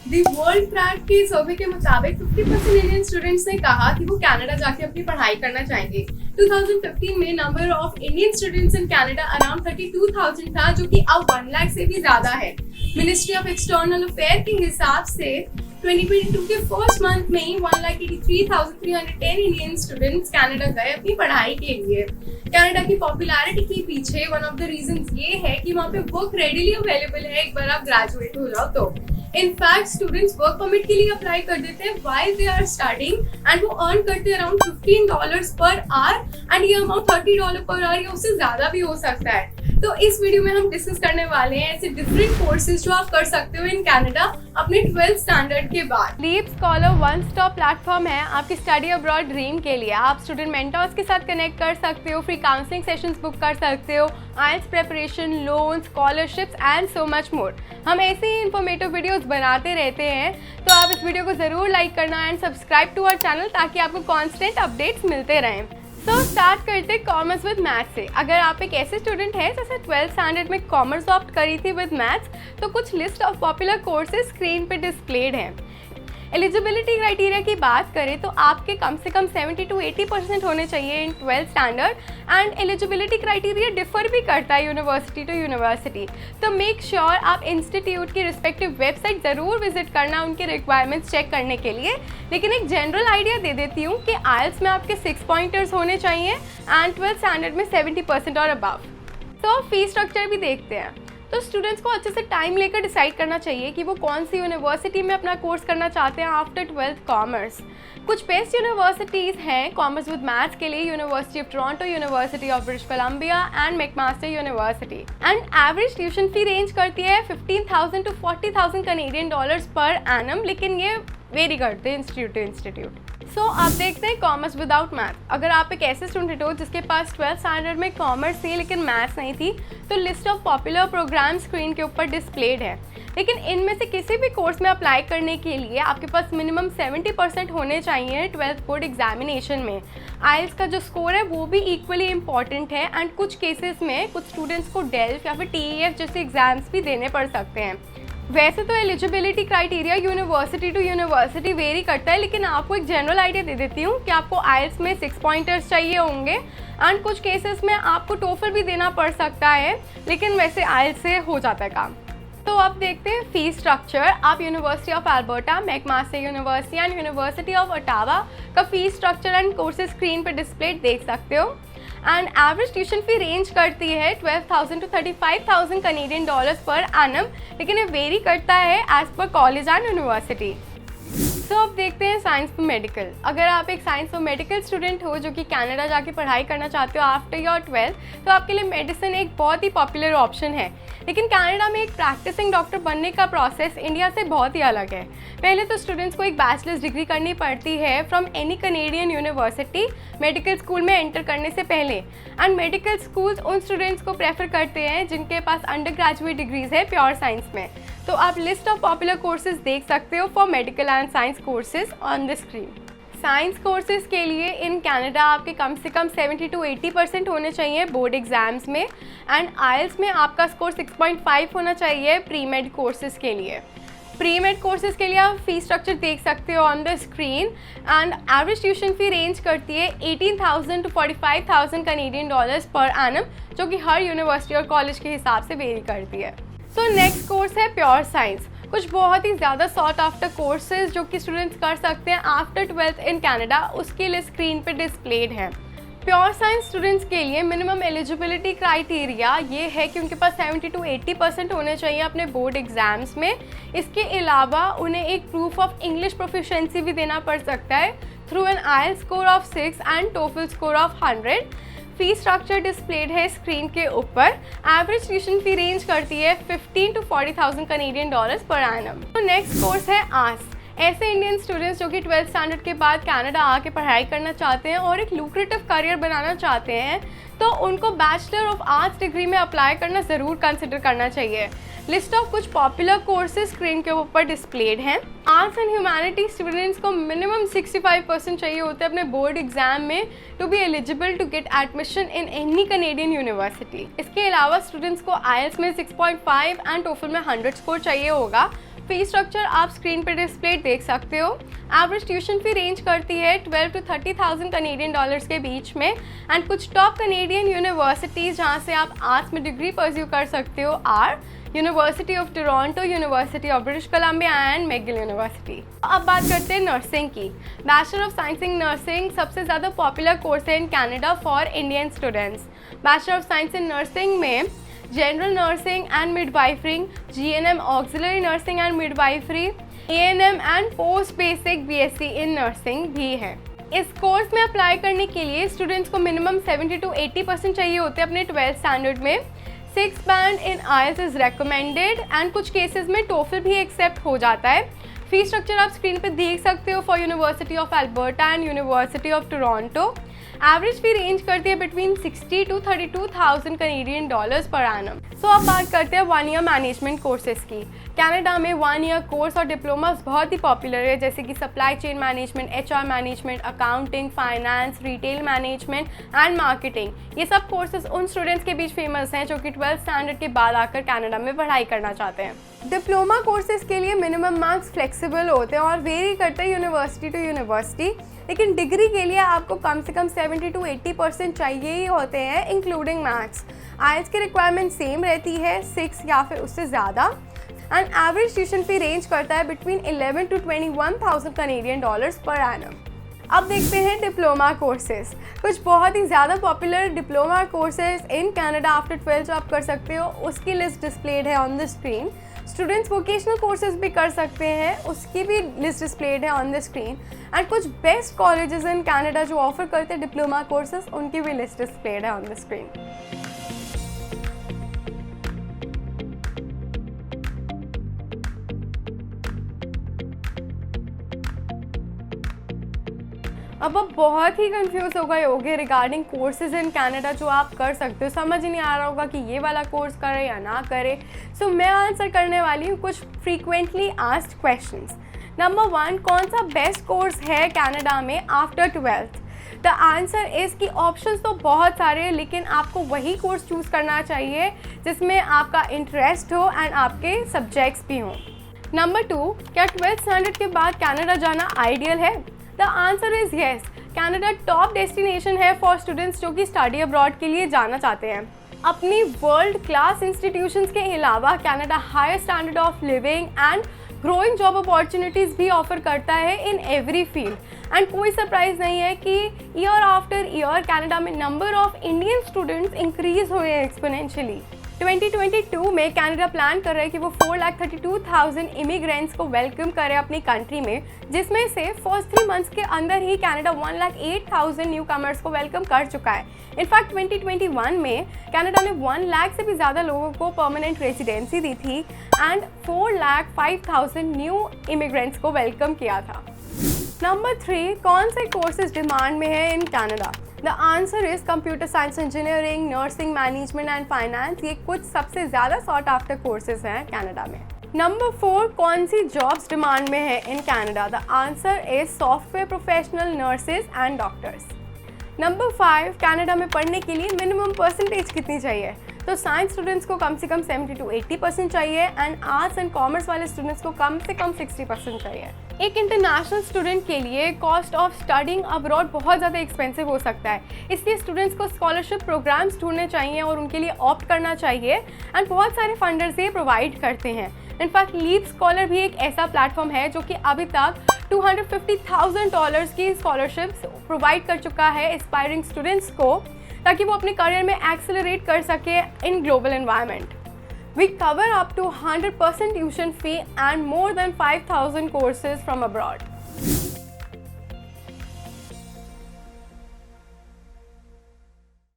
The world track के सर्वे के मुताबिक 50% इंडियन स्टूडेंट्स ने कहा कि वो कनाडा जाके अपनी पढ़ाई करना चाहेंगे। 2015 में number of Indian students in Canada around 32,000 था, जो कि अब 1 लाख से भी ज्यादा है। मिनिस्ट्री ऑफ एक्सटर्नल अफेयर के हिसाब से 2022 के फर्स्ट मंथ में ही 1,83,310 इंडियन स्टूडेंट्स कनाडा गए अपनी पढ़ाई के लिए। कनाडा की पॉपुलैरिटी के पीछे वन ऑफ द रीजंस ये है कि वहाँ पे वर्क रेडिली अवेलेबल है एक बार आप ग्रेजुएट हो जाओ तो। इनफैक्ट स्टूडेंट्स वर्क परमिट के लिए अप्लाई कर देते हैं while they are studying and वो अर्न करते हैं अराउंड $15 पर आवर एंड ये अमाउंट $30 पर आवर या उससे ज्यादा भी हो सकता है। तो इस वीडियो में हम डिस्कस करने वाले हैं ऐसे डिफरेंट कोर्सेज जो आप कर सकते हो इन कनाडा अपने 12th स्टैंडर्ड के बाद। Leap Scholar one stop platform है आपकी स्टडी अब्रॉड ड्रीम के लिए। आप स्टूडेंट मेंटर्स के साथ कनेक्ट कर सकते हो, फ्री काउंसलिंग सेशंस बुक कर सकते हो, IELTS preparation, loan, scholarships and so much more. हम ऐसे ही इन्फॉर्मेटिव वीडियोस बनाते रहते हैं, तो आप इस वीडियो को ज़रूर लाइक करना and subscribe to our channel ताकि आपको कॉन्स्टेंट अपडेट्स मिलते रहें। तो स्टार्ट करते कॉमर्स विद मैथ्स से। अगर आप एक ऐसे स्टूडेंट हैं जैसे 12th स्टैंडर्ड में कॉमर्स ऑप्ट करी थी विद मैथ्स, तो कुछ list of popular courses screen पे डिस्प्लेड हैं। एलिजिबिलिटी क्राइटेरिया की बात करें तो आपके कम से कम 70 to 80% होने चाहिए इन 12th standard and eligibility criteria differ भी करता है यूनिवर्सिटी टू यूनिवर्सिटी। तो मेक श्योर आप इंस्टीट्यूट की रिस्पेक्टिव वेबसाइट ज़रूर विजिट करना उनके रिक्वायरमेंट्स चेक करने के लिए। लेकिन एक जनरल आइडिया दे देती हूँ कि आइल्स में आपके 6 पॉइंटर्स होने चाहिए एंड 12th स्टैंडर्ड में 70% और अबव। तो फी स्ट्रक्चर भी देखते हैं। तो स्टूडेंट्स को अच्छे से टाइम लेकर डिसाइड करना चाहिए कि वो कौन सी यूनिवर्सिटी में अपना कोर्स करना चाहते हैं आफ्टर 12th कॉमर्स। कुछ बेस्ट यूनिवर्सिटीज़ हैं कॉमर्स विद मैथ्स के लिए: university of Toronto, university of British Columbia and McMaster university. And average tuition fee range करती है 15,000 to 40,000 Canadian dollars per annum, लेकिन ये वेरी करते हैं इंस्टीट्यूट टू इंस्टीट्यूट। सो आप देखते हैं कॉमर्स विदाउट मैथ। अगर आप एक ऐसे स्टूडेंट हो जिसके पास 12th स्टैंडर्ड में कॉमर्स थी लेकिन मैथ्स नहीं थी, तो list of popular program screen के ऊपर डिस्प्लेड है। लेकिन इनमें से किसी भी कोर्स में अप्लाई करने के लिए आपके पास मिनिमम 70% होने चाहिए 12th बोर्ड एग्जामिनेशन में। आइल्स का जो स्कोर है वो भी इक्वली इंपॉर्टेंट है एंड कुछ केसेस में कुछ स्टूडेंट्स को डेल्फ या फिर TEF जैसे एग्जाम्स भी देने पड़ सकते हैं। वैसे तो eligibility criteria university to university vary करता है, लेकिन आपको एक जनरल आइडिया दे देती हूँ कि आपको आइल्स में 6 पॉइंटर्स चाहिए होंगे एंड कुछ केसेस में आपको टोफल भी देना पड़ सकता है, लेकिन वैसे आइल्स से हो जाता है काम। तो अब देखते हैं फी स्ट्रक्चर। आप university of Alberta, McMaster university and university of Ottawa का fee structure and courses screen पर डिस्प्ले देख सकते हो। And average tuition fee range करती है 12,000 to 35,000 Canadian dollars per annum, लेकिन ये वेरी करता है as per college and university. तो अब देखते हैं साइंस फॉर मेडिकल। अगर आप एक साइंस फॉर मेडिकल स्टूडेंट हो जो कि कनाडा जाके पढ़ाई करना चाहते हो आफ्टर योर 12th, तो आपके लिए मेडिसिन एक बहुत ही पॉपुलर ऑप्शन है। लेकिन कनाडा में एक प्रैक्टिसिंग डॉक्टर बनने का प्रोसेस इंडिया से बहुत ही अलग है। पहले तो स्टूडेंट्स को एक बैचलर्स डिग्री करनी पड़ती है from any Canadian university medical school में एंटर करने से पहले। एंड मेडिकल स्कूल्स उन स्टूडेंट्स को प्रेफर करते हैं जिनके पास अंडर ग्रेजुएट डिग्रीज है प्योर साइंस में। तो आप लिस्ट ऑफ पॉपुलर कोर्सेज देख सकते हो for medical and science courses on the screen. Science courses के लिए इन कनाडा आपके कम से कम 70 to 80% होने चाहिए बोर्ड एग्जाम्स में एंड आइल्स में आपका स्कोर 6.5 होना चाहिए प्री मेड कोर्सेज के लिए। प्री मेड कोर्सेज के लिए आप फी स्ट्रक्चर देख सकते हो on the screen and average tuition fee range करती है 18,000 to 45,000 Canadian dollars per annum, जो कि हर यूनिवर्सिटी और कॉलेज के हिसाब से वेरी करती है। तो नेक्स्ट कोर्स है प्योर साइंस। कुछ बहुत ही ज़्यादा सॉट आफ्टर कोर्सेज जो कि स्टूडेंट्स कर सकते हैं आफ्टर 12th इन कनाडा, उसके लिए स्क्रीन पे डिस्प्लेड है। प्योर साइंस स्टूडेंट्स के लिए मिनिमम एलिजिबिलिटी क्राइटेरिया ये है कि उनके पास 70 to 80% होने चाहिए अपने बोर्ड एग्जाम्स में। इसके अलावा उन्हें एक प्रूफ ऑफ इंग्लिश प्रोफिशिएंसी भी देना पड़ सकता है through an IELTS score of 6 and TOEFL score of 100। Fee structure displayed है स्क्रीन के ऊपर। एवरेज ट्यूशन फी रेंज करती है 15 to 40,000 Canadian dollars per annum. तो नेक्स्ट कोर्स है आर्ट्स। ऐसे इंडियन स्टूडेंट्स जो कि 12th स्टैंडर्ड के बाद कनाडा आके पढ़ाई करना चाहते हैं और एक लुक्रेटिव करियर बनाना चाहते हैं, तो उनको बैचलर ऑफ आर्ट्स डिग्री में अप्लाई करना ज़रूर कंसिडर करना चाहिए। लिस्ट ऑफ कुछ पॉपुलर कोर्सेज स्क्रीन के ऊपर डिस्प्लेड हैं। आर्ट्स एंड ह्यूमैनिटी स्टूडेंट्स को मिनिमम 65% चाहिए होते हैं अपने बोर्ड एग्जाम में to be eligible to get admission in any Canadian university. इसके अलावा स्टूडेंट्स को आइल्स में 6.5 एंड टोफल में 100 स्कोर चाहिए होगा फी स्ट्रक्चर आप स्क्रीन पर डिस्प्ले देख सकते हो। एवरेज ट्यूशन फी रेंज करती है 12 to 30,000 कनेडियन डॉलर्स के बीच में। एंड कुछ टॉप कनेडियन यूनिवर्सिटीज़ जहाँ से आप आर्ट्स में डिग्री परस्यू कर सकते हो are university of Toronto, university of British Columbia and McGill university. अब बात करते हैं नर्सिंग की। Bachelor of science in nursing सबसे ज़्यादा पॉपुलर कोर्स है in Canada for Indian students. Bachelor of science in nursing में general nursing and midwifering, GNM auxiliary nursing and midwifery, ANM and post basic BSc in nursing भी है। इस course में apply करने के लिए स्टूडेंट्स को मिनिमम 70 to 80% चाहिए होते हैं अपने 12th स्टैंडर्ड में। 6 band in IELTS is recommended and कुछ केसेस में TOEFL भी एक्सेप्ट हो जाता है। फी स्ट्रक्चर आप स्क्रीन पे देख सकते हो for university of Alberta and university of Toronto. Average fee range करती है between 60 to 32,000 Canadian dollars per annum. So अब बात करते हैं 1 ईयर मैनेजमेंट कोर्सेज की। कनाडा में 1 ईयर कोर्स और डिप्लोमास बहुत ही पॉपुलर है, जैसे कि supply chain management, HR management, accounting, finance, retail management and marketing. ये सब कोर्सेज उन स्टूडेंट्स के बीच फेमस हैं जो कि 12th स्टैंडर्ड के बाद आकर कनाडा में पढ़ाई करना चाहते हैं। डिप्लोमा कोर्सेज के लिए मिनिमम मार्क्स फ्लेक्सिबल होते हैं और वेरी करते हैं यूनिवर्सिटी टू यूनिवर्सिटी, लेकिन डिग्री के लिए आपको कम से कम 70 to 80% चाहिए ही होते हैं इंक्लूडिंग मैथ्स। IELTS की रिक्वायरमेंट सेम रहती है 6 या फिर उससे ज़्यादा। And average tuition fee range करता है between 11 to 21,000 Canadian dollars per annum. अब देखते हैं डिप्लोमा कोर्सेज। कुछ बहुत ही ज़्यादा popular diploma courses in Canada after 12 जो आप कर सकते हो, उसकी लिस्ट डिस्प्लेड है on the screen. Students vocational courses भी कर सकते हैं, उसकी भी लिस्ट डिस्प्लेड है ऑन द स्क्रीन। एंड कुछ बेस्ट कॉलेजेस इन कनाडा जो ऑफर करते हैं डिप्लोमा कोर्सेज, उनकी भी लिस्ट डिस्प्लेड है ऑन द स्क्रीन। अब आप बहुत ही कंफ्यूज हो गए होंगे रिगार्डिंग कोर्सेज इन कनाडा जो आप कर सकते हो। समझ ही नहीं आ रहा होगा कि ये वाला कोर्स करें या ना करें। सो मैं आंसर करने वाली हूँ कुछ फ्रीक्वेंटली आस्क्ड क्वेश्चंस। नंबर 1, कौन सा बेस्ट कोर्स है कनाडा में after 12th? The answer is कि ऑप्शंस तो बहुत सारे हैं, लेकिन आपको वही कोर्स चूज़ करना चाहिए जिसमें आपका इंटरेस्ट हो एंड आपके सब्जेक्ट्स भी हों। नंबर 2, क्या 12th स्टैंडर्ड के बाद कनाडा जाना आइडियल है? The answer is yes. Canada top destination है फॉर स्टूडेंट्स जो कि स्टडी अब्रॉड के लिए जाना चाहते हैं। अपनी वर्ल्ड क्लास इंस्टीट्यूशंस के अलावा Canada higher standard of living and growing job opportunities भी ऑफर करता है इन एवरी फील्ड। एंड कोई सरप्राइज नहीं है कि ईयर आफ्टर ईयर कनाडा में number of Indian students increase हुए हैं एक्सपोनेंशियली। 2022 में कनाडा प्लान कर रहा है कि वो 4,32,000 इमिग्रेंट्स को वेलकम करे अपनी कंट्री में, जिसमें से फर्स्ट 3 मंथ्स के अंदर ही कनाडा 1,08,000 न्यू कमर्स को वेलकम कर चुका है। इनफैक्ट 2021 में कनाडा ने 1 लाख से भी ज़्यादा लोगों को परमानेंट रेजिडेंसी दी थी एंड 4,05,000 न्यू इमिग्रेंट्स को वेलकम किया था। नंबर 3, कौन से कोर्सेज डिमांड में है in Canada? The answer is computer science, engineering, nursing, management and finance. ये कुछ सबसे ज़्यादा सॉट आफ्टर कोर्सेज हैं कनाडा में। नंबर 4, कौन सी जॉब्स डिमांड में है in Canada? The answer is software professional, nurses and doctors. Number 5, Canada में पढ़ने के लिए मिनिमम परसेंटेज कितनी चाहिए? तो साइंस स्टूडेंट्स को कम से कम 70 to 80% चाहिए एंड आर्ट्स एंड कॉमर्स वाले स्टूडेंट्स को कम से कम 60% चाहिए। एक इंटरनेशनल स्टूडेंट के लिए कॉस्ट ऑफ स्टडिंग अब्रॉड बहुत ज़्यादा एक्सपेंसिव हो सकता है, इसलिए स्टूडेंट्स को स्कॉलरशिप प्रोग्राम्स ढूंढने चाहिए और उनके लिए ऑप्ट करना चाहिए एंड बहुत सारे फंडर्स ये प्रोवाइड करते हैं। इनफैक्ट लीप स्कॉलर भी एक ऐसा प्लेटफॉर्म है जो कि अभी तक $250,000 की स्कॉलरशिप्स प्रोवाइड कर चुका है एस्पायरिंग स्टूडेंट्स को, ताकि वो अपने करियर में एक्सेलरेट कर सके in global environment. We cover up to 100% tuition fee and more than 5,000 courses from abroad.